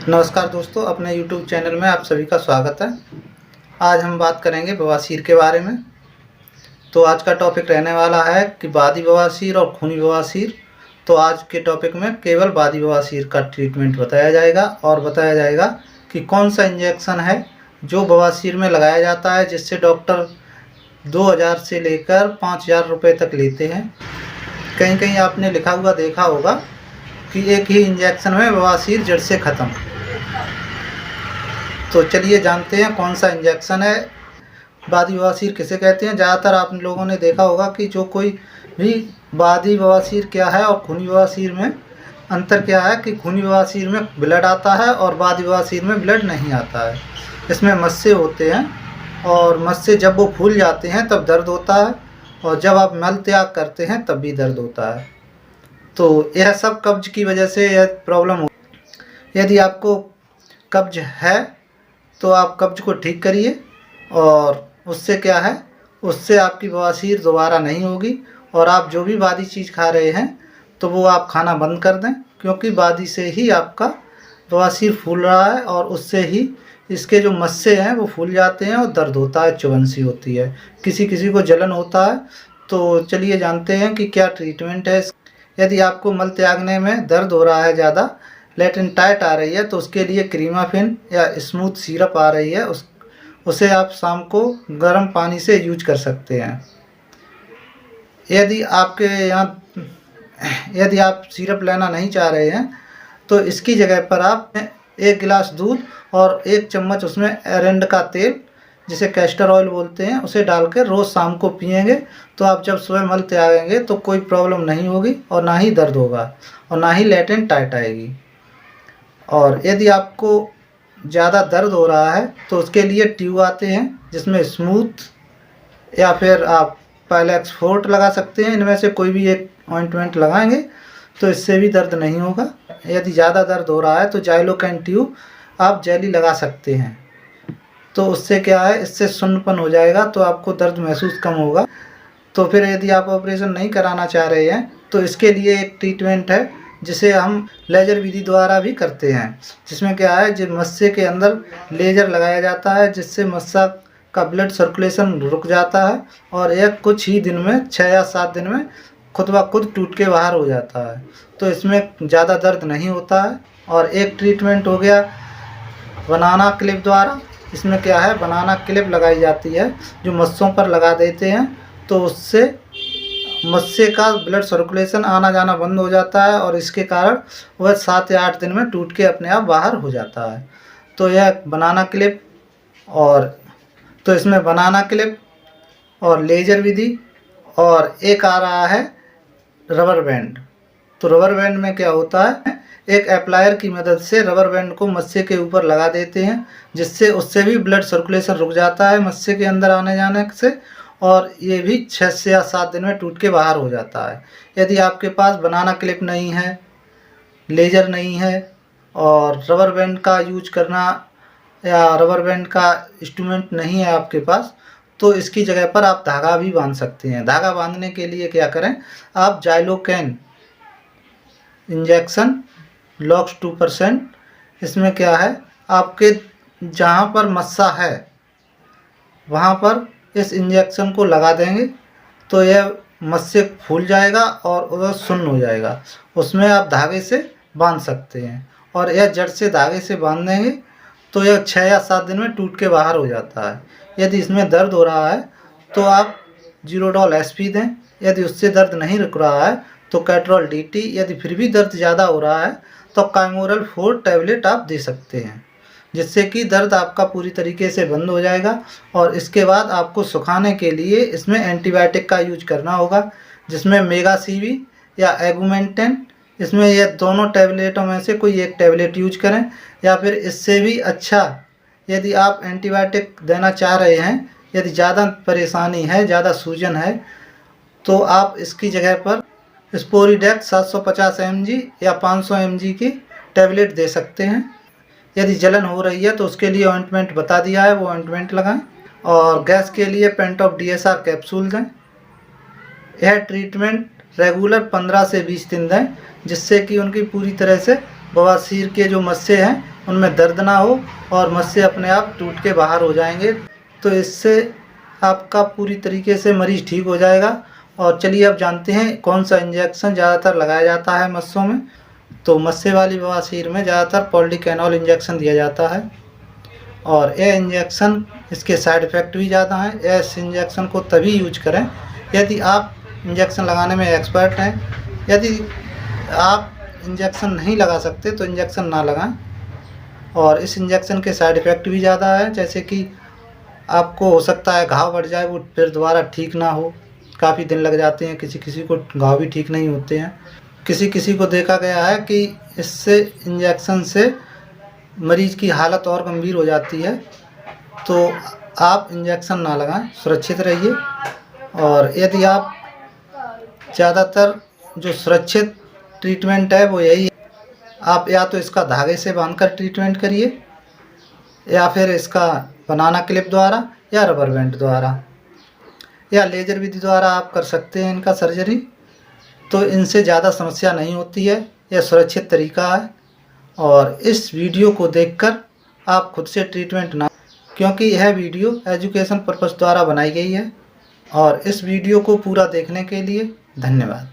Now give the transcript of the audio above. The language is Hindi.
नमस्कार दोस्तों, अपने YouTube चैनल में आप सभी का स्वागत है। आज हम बात करेंगे बवासीर के बारे में। तो आज का टॉपिक रहने वाला है कि वादी बवासीर और खूनी बवासीर। तो आज के टॉपिक में केवल वादी बवासीर का ट्रीटमेंट बताया जाएगा और बताया जाएगा कि कौन सा इंजेक्शन है जो बवासीर में लगाया जाता है, जिससे डॉक्टर 2000 से लेकर 5000 रुपये तक लेते हैं। कहीं कहीं आपने लिखा हुआ देखा होगा कि एक ही इंजेक्शन में बवासीर जड़ से ख़त्म। तो चलिए जानते हैं कौन सा इंजेक्शन है। वादी बवासीर किसे कहते हैं। ज़्यादातर आप लोगों ने देखा होगा कि जो कोई भी वादी बवासीर क्या है और खूनी बवासीर में अंतर क्या है कि खूनी बवासीर में ब्लड आता है और वादी बवासीर में ब्लड नहीं आता है। इसमें मस्से होते हैं और मस्से जब वो फूल जाते हैं तब दर्द होता है, और जब आप मल त्याग करते हैं तब भी दर्द होता है। तो यह सब कब्ज की वजह से यह प्रॉब्लम हो। यदि आपको कब्ज है तो आप कब्ज को ठीक करिए, और उससे क्या है, उससे आपकी बवासीर दोबारा नहीं होगी। और आप जो भी वादी चीज़ खा रहे हैं तो वो आप खाना बंद कर दें, क्योंकि वादी से ही आपका बवासीर फूल रहा है और उससे ही इसके जो मस्से हैं वो फूल जाते हैं और दर्द होता है, चुभन सी होती है, किसी किसी को जलन होता है। तो चलिए जानते हैं कि क्या ट्रीटमेंट है। यदि आपको मल त्यागने में दर्द हो रहा है, ज़्यादा लैट्रिन टाइट आ रही है, तो उसके लिए क्रीमाफिन या स्मूथ सिरप आ रही है, उसे आप शाम को गर्म पानी से यूज कर सकते हैं। यदि आप सिरप लेना नहीं चाह रहे हैं तो इसकी जगह पर आप 1 गिलास दूध और 1 चम्मच उसमें एरंड का तेल, जिसे कैस्टर ऑयल बोलते हैं, उसे डाल कर रोज़ शाम को पिएंगे तो आप जब सुबह मल त्यागेंगे तो कोई प्रॉब्लम नहीं होगी और ना ही दर्द होगा और ना ही लैट्रिन टाइट आएगी। और यदि आपको ज़्यादा दर्द हो रहा है तो उसके लिए ट्यूब आते हैं, जिसमें स्मूथ या फिर आप पाइलैक्स फोर्ट लगा सकते हैं। इनमें से कोई भी एक ऑइंटमेंट लगाएंगे तो इससे भी दर्द नहीं होगा। यदि ज़्यादा दर्द हो रहा है तो जाइलोकाइन ट्यूब आप जेली लगा सकते हैं। तो उससे क्या है, इससे सुन्नपन हो जाएगा तो आपको दर्द महसूस कम होगा। तो फिर यदि आप ऑपरेशन नहीं कराना चाह रहे हैं तो इसके लिए एक ट्रीटमेंट है जिसे हम लेज़र विधि द्वारा भी करते हैं, जिसमें क्या है, जो मस्से के अंदर लेज़र लगाया जाता है, जिससे मस्सा का ब्लड सर्कुलेशन रुक जाता है और यह कुछ ही दिन में 6 या 7 दिन में खुद ब खुद टूट के बाहर हो जाता है। तो इसमें ज़्यादा दर्द नहीं होता है। और एक ट्रीटमेंट हो गया बनाना क्लिप द्वारा। इसमें क्या है, बनाना क्लिप लगाई जाती है जो मस्सों पर लगा देते हैं, तो उससे मस्से का ब्लड सर्कुलेशन आना जाना बंद हो जाता है और इसके कारण वह 7 या 8 दिन में टूट के अपने आप बाहर हो जाता है। तो यह बनाना क्लिप, और तो इसमें बनाना क्लिप और लेज़र विधि, और एक आ रहा है रबर बैंड। तो रबर बैंड में क्या होता है, एक एप्लायर की मदद से रबर बैंड को मस्से के ऊपर लगा देते हैं, जिससे उससे भी ब्लड सर्कुलेशन रुक जाता है मस्से के अंदर आने जाने से, और ये भी 6 से या 7 दिन में टूट के बाहर हो जाता है। यदि आपके पास बनाना क्लिप नहीं है, लेज़र नहीं है और रबर बैंड का यूज करना या रबर बैंड का इंस्ट्रूमेंट नहीं है आपके पास, तो इसकी जगह पर आप धागा भी बांध सकते हैं। धागा बांधने के लिए क्या करें, आप जाइलोकाइन इंजेक्शन लॉक्स 2%, इसमें क्या है, आपके जहाँ पर मस्सा है वहाँ पर इस इंजेक्शन को लगा देंगे तो यह मस्से फूल जाएगा और वह सुन्न हो जाएगा। उसमें आप धागे से बांध सकते हैं, और यह जड़ से धागे से बांध देंगे तो यह 6 या 7 दिन में टूट के बाहर हो जाता है। यदि इसमें दर्द हो रहा है तो आप जीरोडॉल एसपी दें। यदि उससे दर्द नहीं रुक रहा है तो कैट्रोल डीटी। यदि फिर भी दर्द ज़्यादा हो रहा है तो काइमोरल 4 टैबलेट आप दे सकते हैं, जिससे कि दर्द आपका पूरी तरीके से बंद हो जाएगा। और इसके बाद आपको सुखाने के लिए इसमें एंटीबायोटिक का यूज करना होगा, जिसमें मेगा सीवी या एगुमेंटेन, इसमें ये दोनों टैबलेटों में से कोई एक टैबलेट यूज करें। या फिर इससे भी अच्छा यदि आप एंटीबायोटिक देना चाह रहे हैं, यदि ज़्यादा परेशानी है, ज़्यादा सूजन है, तो आप इसकी जगह पर स्पोरीडेक्स 750 mg या 500 mg की टैबलेट दे सकते हैं। यदि जलन हो रही है तो उसके लिए ऑइंटमेंट बता दिया है, वो ऑइंटमेंट लगाएं। और गैस के लिए पेंटॉप DSR कैप्सूल दें। यह ट्रीटमेंट रेगुलर 15 से 20 दिन दें, जिससे कि उनकी पूरी तरह से बवासीर के जो मस्से हैं उनमें दर्द ना हो और मस्से अपने आप टूट के बाहर हो जाएंगे। तो इससे आपका पूरी तरीके से मरीज़ ठीक हो जाएगा। और चलिए अब जानते हैं कौन सा इंजेक्शन ज़्यादातर लगाया जाता है मस्सों में। तो मस्से वाली बवासीर में ज़्यादातर पॉलीडेकेनोल इंजेक्शन दिया जाता है और यह इंजेक्शन इसके साइड इफ़ेक्ट भी ज़्यादा हैं। इस इंजेक्शन को तभी यूज करें यदि आप इंजेक्शन लगाने में एक्सपर्ट हैं। यदि आप इंजेक्शन नहीं लगा सकते तो इंजेक्शन ना लगाएं। और इस इंजेक्शन के साइड इफ़ेक्ट भी ज़्यादा है, जैसे कि आपको हो सकता है घाव बढ़ जाए, वो फिर दोबारा ठीक ना हो, काफ़ी दिन लग जाते हैं, किसी किसी को घाव भी ठीक नहीं होते हैं। किसी किसी को देखा गया है कि इससे इंजेक्शन से मरीज़ की हालत और गंभीर हो जाती है। तो आप इंजेक्शन ना लगाएं, सुरक्षित रहिए। और यदि आप ज़्यादातर जो सुरक्षित ट्रीटमेंट है वो यही है, आप या तो इसका धागे से बांधकर ट्रीटमेंट करिए या फिर इसका बनाना क्लिप द्वारा या रबर बैंड द्वारा या लेज़र विधि द्वारा आप कर सकते हैं इनका सर्जरी। तो इनसे ज़्यादा समस्या नहीं होती है, यह सुरक्षित तरीका है। और इस वीडियो को देखकर आप खुद से ट्रीटमेंट ना, क्योंकि यह वीडियो एजुकेशन पर्पस द्वारा बनाई गई है। और इस वीडियो को पूरा देखने के लिए धन्यवाद।